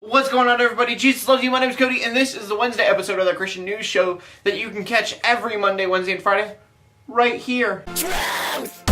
What's going on, everybody? Jesus loves you. My name is Cody, and this is the Wednesday episode of the Christian News Show that you can catch every Monday, Wednesday, and Friday right here. Truth!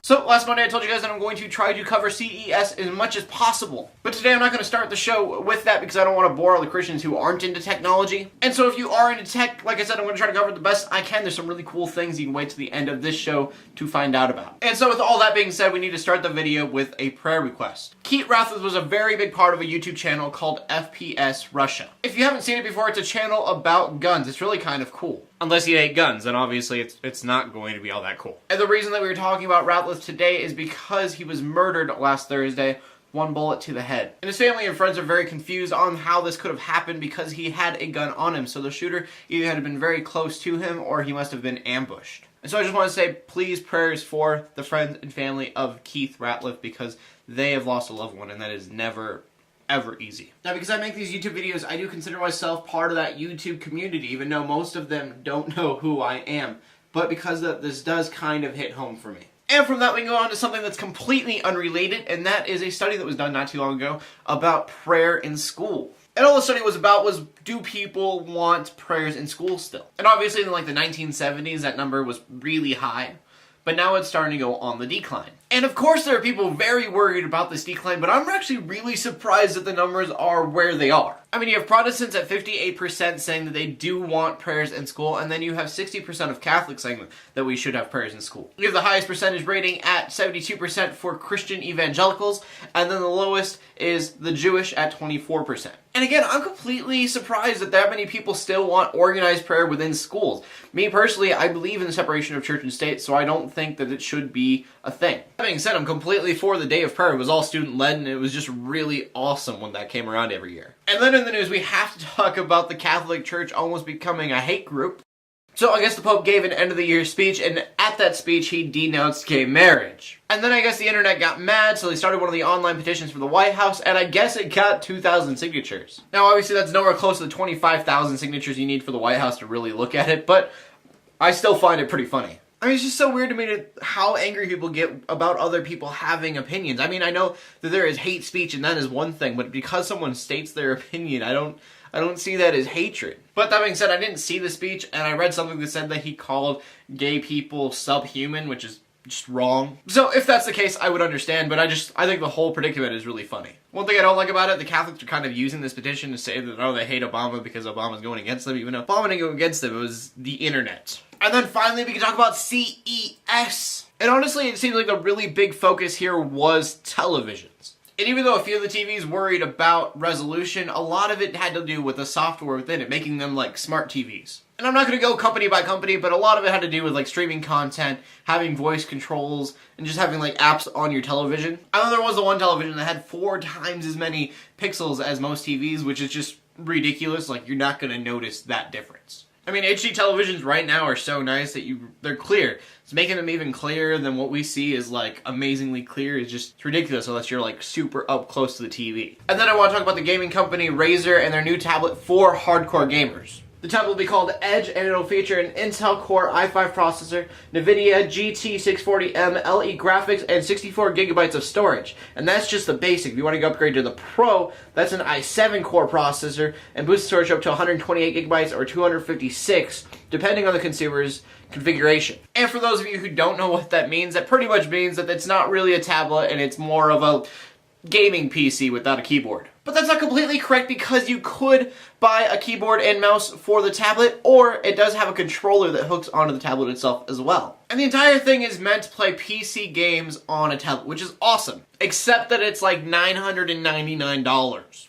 So, last Monday I told you guys that I'm going to try to cover CES as much as possible. But today I'm not going to start the show with that because I don't want to bore all the Christians who aren't into technology. And so if you are into tech, like I said, I'm going to try to cover it the best I can. There's some really cool things you can wait to the end of this show to find out about. And so with all that being said, we need to start the video with a prayer request. Keith Ratliff was a very big part of a YouTube channel called FPS Russia. If you haven't seen it before, it's a channel about guns. It's really kind of cool. Unless you hate guns, then obviously it's not going to be all that cool. And the reason that we were talking about Ratliff today is because he was murdered last Thursday, one bullet to the head. And his family and friends are very confused on how this could have happened because he had a gun on him. So the shooter either had been very close to him or he must have been ambushed. And so I just want to say, please, prayers for the friends and family of Keith Ratliff because they have lost a loved one and that is never ever easy. Now, because I make these YouTube videos, I do consider myself part of that YouTube community, even though most of them don't know who I am. But because this does kind of hit home for me. And from that, we can go on to something that's completely unrelated, and that is a study that was done not too long ago about prayer in school. And all the study was about was, do people want prayers in school still? And obviously in like the 1970s, that number was really high. But now it's starting to go on the decline. And of course there are people very worried about this decline, but I'm actually really surprised that the numbers are where they are. I mean, you have Protestants at 58% saying that they do want prayers in school, and then you have 60% of Catholics saying that we should have prayers in school. You have the highest percentage rating at 72% for Christian evangelicals, and then the lowest is the Jewish at 24%. And again, I'm completely surprised that many people still want organized prayer within schools. Me personally, I believe in the separation of church and state, so I don't think that it should be a thing. That being said, I'm completely for the day of prayer. It was all student-led, and it was just really awesome when that came around every year. And then in the news, we have to talk about the Catholic Church almost becoming a hate group. So I guess the Pope gave an end-of-the-year speech, and at that speech, he denounced gay marriage. And then I guess the internet got mad, so they started one of the online petitions for the White House, and I guess it got 2,000 signatures. Now, obviously, that's nowhere close to the 25,000 signatures you need for the White House to really look at it, but I still find it pretty funny. I mean, it's just so weird to me how angry people get about other people having opinions. I mean, I know that there is hate speech, and that is one thing, but because someone states their opinion, I don't see that as hatred. But that being said, I didn't see the speech, and I read something that said that he called gay people subhuman, which is just wrong. So if that's the case, I would understand, but I think the whole predicament is really funny. One thing I don't like about it, the Catholics are kind of using this petition to say that, oh, they hate Obama because Obama's going against them, even though Obama didn't go against them, it was the internet. And then finally, we can talk about CES. And honestly, it seems like the really big focus here was televisions. And even though a few of the TVs worried about resolution, a lot of it had to do with the software within it, making them like smart TVs. And I'm not going to go company by company, but a lot of it had to do with like streaming content, having voice controls, and just having like apps on your television. I know there was the one television that had 4 times as many pixels as most TVs, which is just ridiculous. Like, you're not going to notice that difference. I mean, HD televisions right now are so nice that they're clear. It's making them even clearer than what we see is like amazingly clear. It's ridiculous unless you're like super up close to the TV. And then I want to talk about the gaming company Razer and their new tablet for hardcore gamers. The tablet will be called Edge, and it'll feature an Intel Core i5 processor, NVIDIA GT640M LE graphics, and 64 gigabytes of storage. And that's just the basic. If you want to upgrade to the Pro, that's an i7 core processor, and boost storage up to 128 gigabytes or 256, depending on the consumer's configuration. And for those of you who don't know what that pretty much means that it's not really a tablet, and it's more of a gaming PC without a keyboard. But that's not completely correct because you could buy a keyboard and mouse for the tablet, or it does have a controller that hooks onto the tablet itself as well. And the entire thing is meant to play PC games on a tablet, which is awesome. Except that it's like $999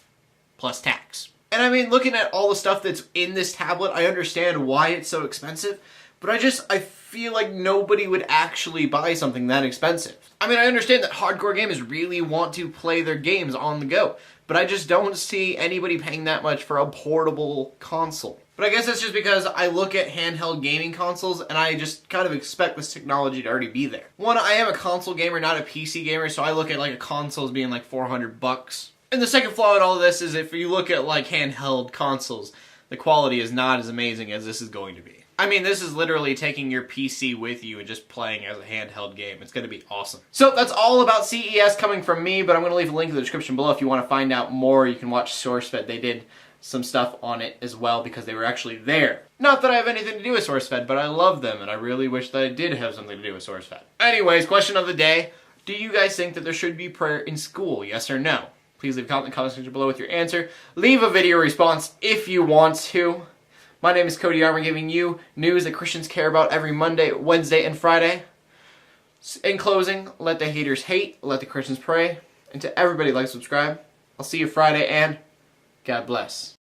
plus tax. And I mean, looking at all the stuff that's in this tablet, I understand why it's so expensive, but I feel like nobody would actually buy something that expensive. I mean, I understand that hardcore gamers really want to play their games on the go, but I just don't see anybody paying that much for a portable console. But I guess that's just because I look at handheld gaming consoles and I just kind of expect this technology to already be there. One, I am a console gamer, not a PC gamer, so I look at like a console as being like $400. And the second flaw in all of this is if you look at like handheld consoles, the quality is not as amazing as this is going to be. I mean, this is literally taking your PC with you and just playing as a handheld game. It's going to be awesome. So that's all about CES coming from me, but I'm going to leave a link in the description below if you want to find out more. You can watch SourceFed. They did some stuff on it as well because they were actually there. Not that I have anything to do with SourceFed, but I love them, and I really wish that I did have something to do with SourceFed. Anyways, question of the day. Do you guys think that there should be prayer in school? Yes or no? Please leave a comment in the comment section below with your answer. Leave a video response if you want to. My name is Cody Armour, giving you news that Christians care about every Monday, Wednesday, and Friday. In closing, let the haters hate, let the Christians pray, and to everybody, like, subscribe. I'll see you Friday, and God bless.